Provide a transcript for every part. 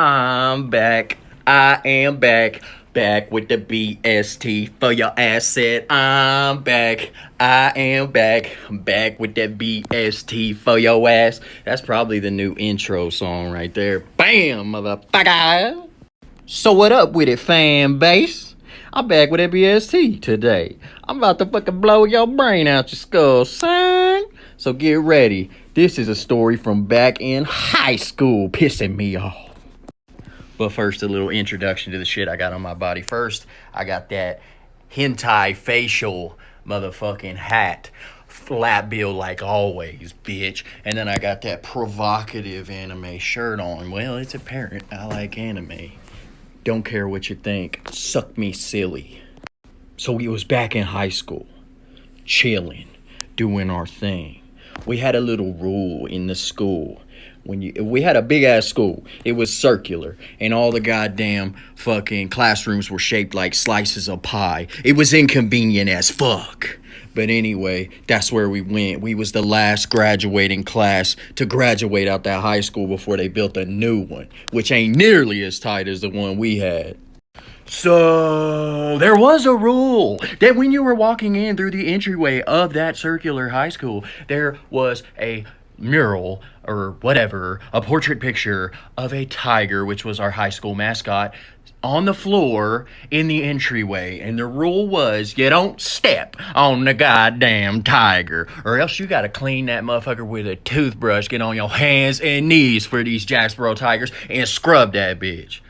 I'm back. I am back. Back with the BST for your ass said I'm back. I am back. Back with that BST for your ass. That's probably the new intro song right there. Bam, motherfucker. So what up with it, fan base? I'm back with that BST today. I'm about to fucking blow your brain out your skull, son. So get ready. This is a story from back in high school, pissing me off. But first, a little introduction to the shit I got on my body. First, I got that hentai facial motherfucking hat. Flat bill like always, bitch. And then I got that provocative anime shirt on. Well, it's apparent I like anime. Don't care what you think. Suck me silly. So we was back in high school, chilling, doing our thing. We had a little rule in the school. We had a big ass school. It was circular, and all the goddamn fucking classrooms were shaped like slices of pie. It was inconvenient as fuck. But anyway, that's where we went. We was the last graduating class to graduate out that high school before they built a new one, which ain't nearly as tight as the one we had. So there was a rule that when you were walking in through the entryway of that circular high school, there was a mural or whatever, a portrait picture of a tiger, which was our high school mascot, on the floor in the entryway. And the rule was you don't step on the goddamn tiger, or else you gotta clean that motherfucker with a toothbrush, get on your hands and knees for these Jacksboro tigers and scrub that bitch.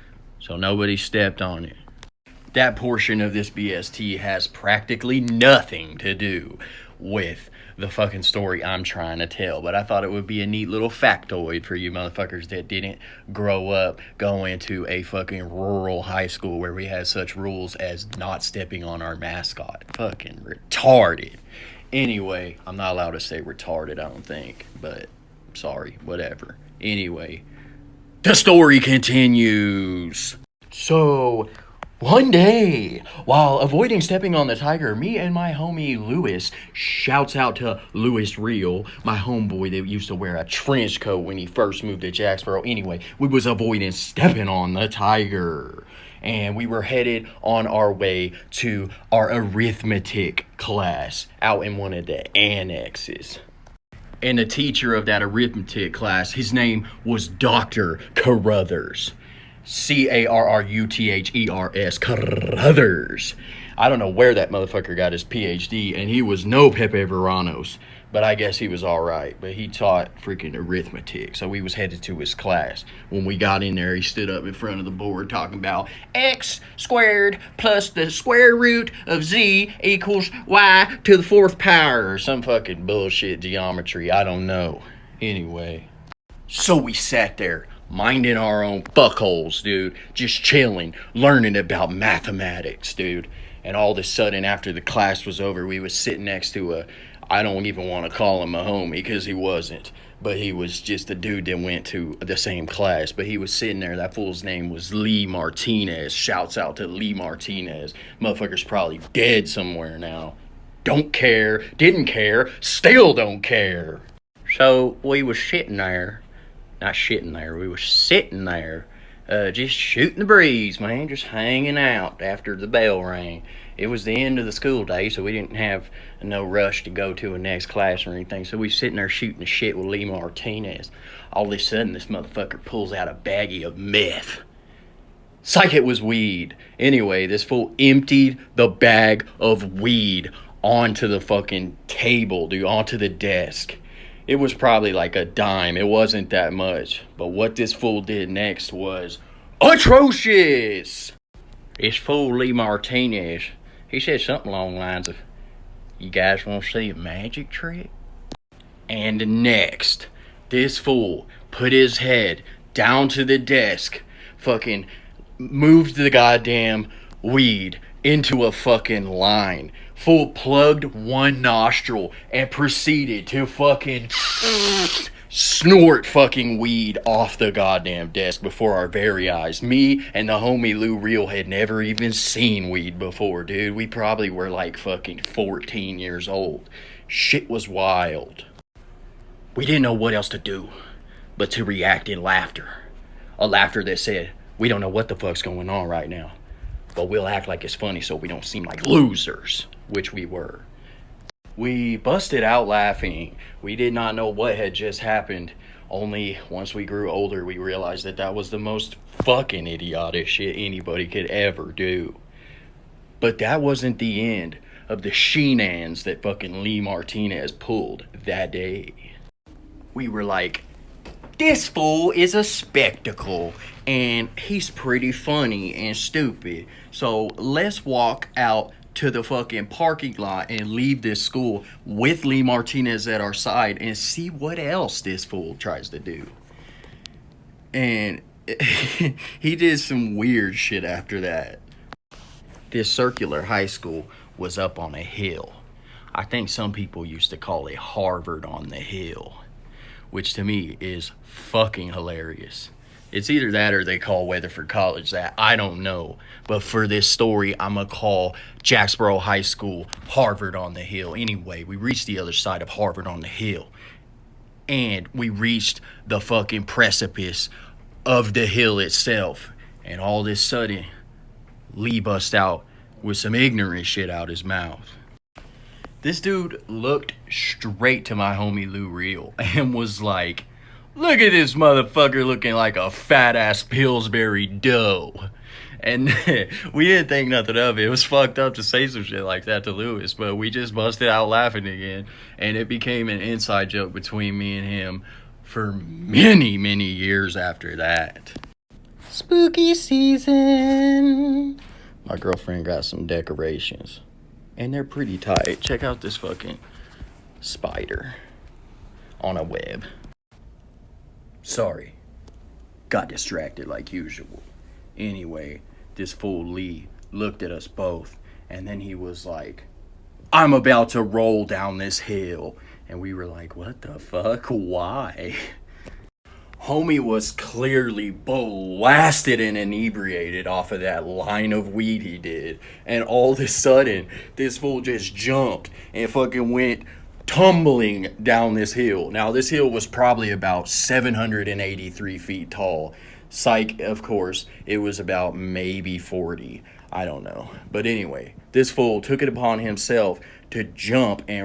So nobody stepped on it. That portion of this BST has practically nothing to do with the fucking story I'm trying to tell, but I thought it would be a neat little factoid for you motherfuckers that didn't grow up going to a fucking rural high school where we had such rules as not stepping on our mascot. Fucking retarded. Anyway, I'm not allowed to say retarded, I don't think, but sorry, whatever. Anyway, the story continues. So, one day, while avoiding stepping on the tiger, me and my homie Lewis, shouts out to Lewis Real, my homeboy that used to wear a trench coat when he first moved to Jacksboro. Anyway, we was avoiding stepping on the tiger. And we were headed on our way to our arithmetic class out in one of the annexes. And the teacher of that arithmetic class, his name was Dr. Carruthers. Carruthers. Carruthers. I don't know where that motherfucker got his PhD, and he was no Pepe Veranos, but I guess he was alright. But he taught freaking arithmetic, so we was headed to his class. When we got in there, he stood up in front of the board talking about x squared plus the square root of z equals y to the fourth power, or some fucking bullshit geometry, I don't know. Anyway, so we sat there, minding our own fuckholes, dude. Just chilling, learning about mathematics, dude. And all of a sudden, after the class was over, we was sitting next to I don't even want to call him a homie, because he wasn't. But he was just a dude that went to the same class. But he was sitting there. That fool's name was Lee Martinez. Shouts out to Lee Martinez. Motherfucker's probably dead somewhere now. Don't care, didn't care, still don't care. So we was sitting there. Not shitting there, we were sitting there, just shooting the breeze, man, just hanging out after the bell rang. It was the end of the school day, so we didn't have no rush to go to a next class or anything, so we was sitting there shooting the shit with Lee Martinez. All of a sudden, this motherfucker pulls out a baggie of meth. Psych, it was weed. Anyway, this fool emptied the bag of weed onto the fucking table, dude, onto the desk. It was probably like a dime. It wasn't that much. But what this fool did next was atrocious. This fool Lee Martinez, he said something along the lines of, "You guys want to see a magic trick?" And next, this fool put his head down to the desk, fucking moved the goddamn weed into a fucking line. Fool plugged one nostril and proceeded to fucking snort fucking weed off the goddamn desk before our very eyes. Me and the homie Lou Real had never even seen weed before, dude. We probably were like fucking 14 years old. Shit was wild. We didn't know what else to do but to react in laughter. A laughter that said, we don't know what the fuck's going on right now, but we'll act like it's funny so we don't seem like losers, which we were. We busted out laughing. We did not know what had just happened. Only once we grew older, we realized that that was the most fucking idiotic shit anybody could ever do. But that wasn't the end of the shenanigans that fucking Lee Martinez pulled that day. We were like, this fool is a spectacle, and he's pretty funny and stupid. So let's walk out to the fucking parking lot and leave this school with Lee Martinez at our side and see what else this fool tries to do. And he did some weird shit after that. This circular high school was up on a hill. I think some people used to call it Harvard on the Hill, which to me is fucking hilarious. It's either that or they call Weatherford College that. I don't know. But for this story, I'm going to call Jacksboro High School Harvard on the Hill. Anyway, we reached the other side of Harvard on the Hill. And we reached the fucking precipice of the hill itself. And all this sudden, Lee bust out with some ignorant shit out his mouth. This dude looked straight to my homie Lou Real and was like, look at this motherfucker looking like a fat-ass Pillsbury dough. And we didn't think nothing of it. It was fucked up to say some shit like that to Lewis, but we just busted out laughing again. And it became an inside joke between me and him for many, many years after that. Spooky season. My girlfriend got some decorations. And they're pretty tight. Check out this fucking spider on a web. Sorry. Got distracted like usual. Anyway, this fool Lee looked at us both. And then he was like, I'm about to roll down this hill. And we were like, what the fuck? Why? Homie was clearly blasted and inebriated off of that line of weed he did. And all of a sudden, this fool just jumped and fucking went tumbling down this hill. Now, this hill was probably about 783 feet tall. Psych, of course, it was about maybe 40. I don't know. But anyway, this fool took it upon himself to jump and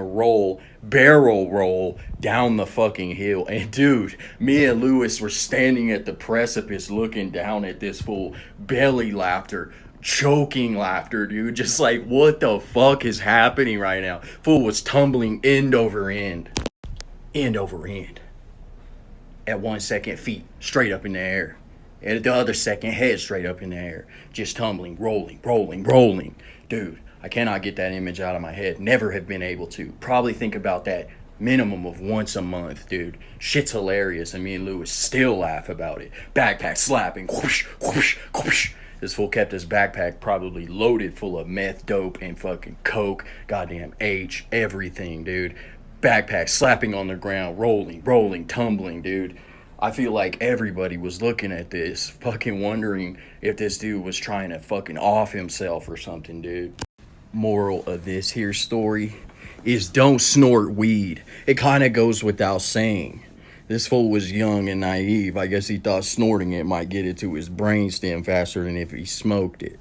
barrel roll down the fucking hill. And dude, me and Lewis were standing at the precipice looking down at this fool. Belly laughter, choking laughter, dude. Just like, what the fuck is happening right now? Fool was tumbling end over end. End over end. At 1 second, feet straight up in the air. And at the other second, head straight up in the air. Just tumbling, rolling. Dude, I cannot get that image out of my head. Never have been able to. Probably think about that minimum of once a month, dude. Shit's hilarious, and me and Lewis still laugh about it. Backpack slapping, whoosh, whoosh, whoosh. This fool kept his backpack probably loaded full of meth, dope, and fucking coke. Goddamn H, everything, dude. Backpack slapping on the ground, rolling, tumbling, dude. I feel like everybody was looking at this, fucking wondering if this dude was trying to fucking off himself or something, dude. Moral of this here story is don't snort weed. It kind of goes without saying. This fool was young and naive. I guess he thought snorting it might get it to his brainstem faster than if he smoked it.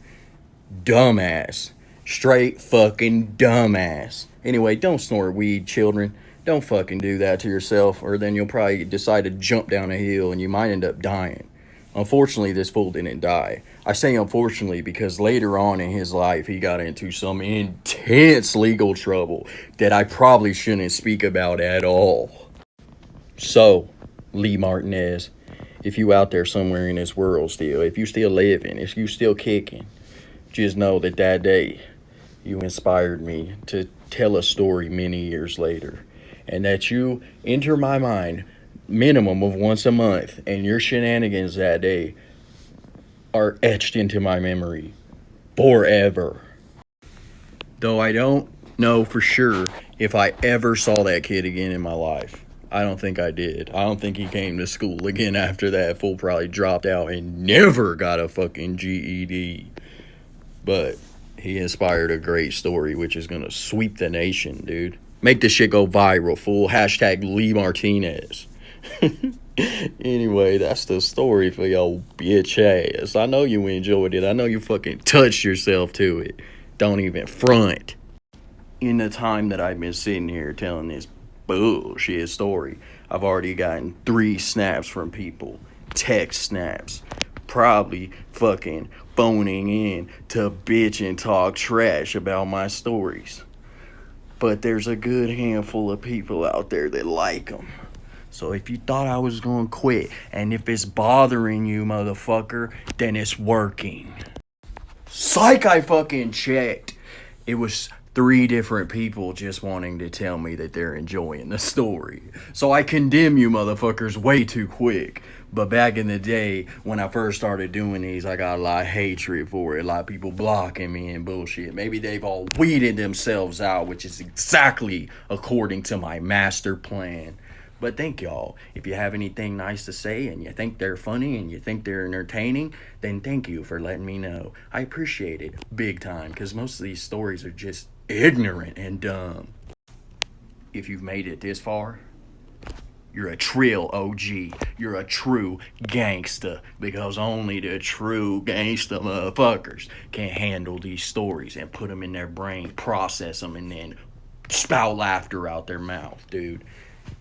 Dumbass. Straight fucking dumbass. Anyway, don't snort weed, children. Don't fucking do that to yourself, or then you'll probably decide to jump down a hill and you might end up dying. Unfortunately, this fool didn't die. I say unfortunately because later on in his life, he got into some intense legal trouble that I probably shouldn't speak about at all. So, Lee Martinez, if you out there somewhere in this world still, if you still living, if you still kicking, just know that that day you inspired me to tell a story many years later. And that you enter my mind minimum of once a month, and your shenanigans that day are etched into my memory forever. Though I don't know for sure if I ever saw that kid again in my life. I don't think I did. I don't think he came to school again after that. Fool probably dropped out and never got a fucking GED. But he inspired a great story, which is gonna sweep the nation, dude. Make this shit go viral, fool. Hashtag Lee Martinez. Anyway, that's the story for your bitch ass. I know you enjoyed it. I know you fucking touched yourself to it. Don't even front. In the time that I've been sitting here telling this bullshit story, I've already gotten 3 snaps from people. Text snaps. Probably fucking phoning in to bitch and talk trash about my stories. But there's a good handful of people out there that like them. So if you thought I was gonna quit, and if it's bothering you, motherfucker, then it's working. Psych, I fucking checked. It was 3 different people just wanting to tell me that they're enjoying the story. So I condemn you motherfuckers way too quick. But back in the day, when I first started doing these, I got a lot of hatred for it. A lot of people blocking me and bullshit. Maybe they've all weeded themselves out, which is exactly according to my master plan. But thank y'all. If you have anything nice to say and you think they're funny and you think they're entertaining, then thank you for letting me know. I appreciate it big time, because most of these stories are just ignorant and dumb. If you've made it this far, you're a trill OG. You're a true gangsta, because only the true gangsta motherfuckers can handle these stories and put them in their brain, process them, and then spout laughter out their mouth, dude.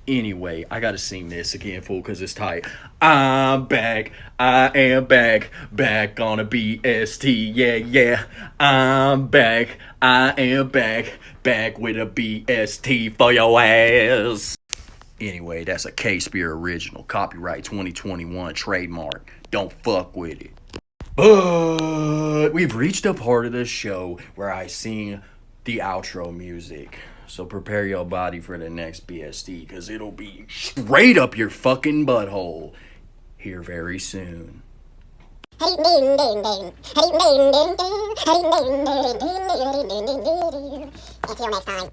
Anyway, I gotta sing this again, fool, because it's tight. I'm back, I am back, back on a BST, yeah, yeah. I'm back, I am back, back with a BST for your ass. Anyway, that's a K-Spear original, copyright 2021, trademark. Don't fuck with it. But we've reached a part of the show where I sing the outro music. So prepare your body for the next BSD, because it'll be straight up your fucking butthole here very soon. Until next time.